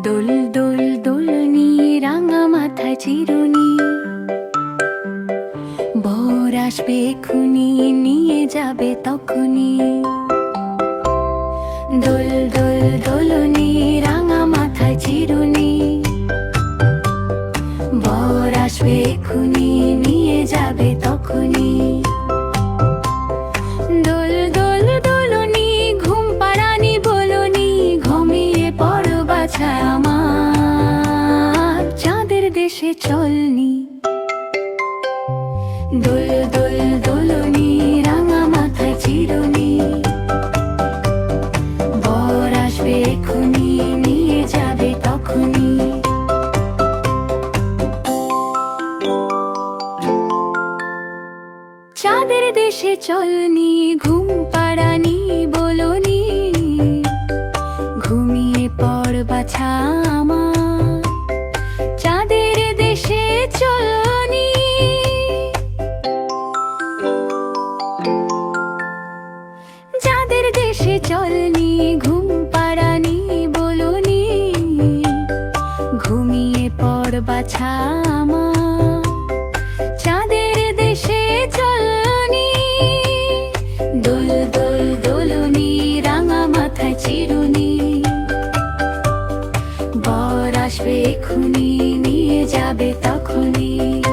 দোল দোল দোলনি রাঙা মাথায় চিরুনি, বর আসবে এক্ষুনি নিয়ে যাবে তখনই। দোল দোল দোলনি রাঙা মাথায় চিরুনি, বর আসবে এক্ষুনি নিয়ে যাবে তখনই। দোল দোল দোলনি ঘুম পাড়ানি বলনি, ঘুমিয়ে পড় বাছা আমার, চাঁদের দেশে চলনি। দোল দোল দোলনি রাঙা মাথায় চিরুনি, বর আসবে এক্ষুনি নিয়ে যাবে তখনই। চাঁদের দেশে চলনি ঘুম পাড়ানি বলনি, ঘুমিয়ে পড় বাছা আমার, চাঁদের দেশে চলনি। চাঁদের দেশে চলনি ঘুম পাড়ানি বলনি, ঘুমিয়ে পড় বাছা আমার, চাঁদের দেশে চলনি। দোল দোল দোলনি রাঙা মাথায় চিরুনি, বর আসবে এক্ষুনি নিয়ে যাবে তখনই।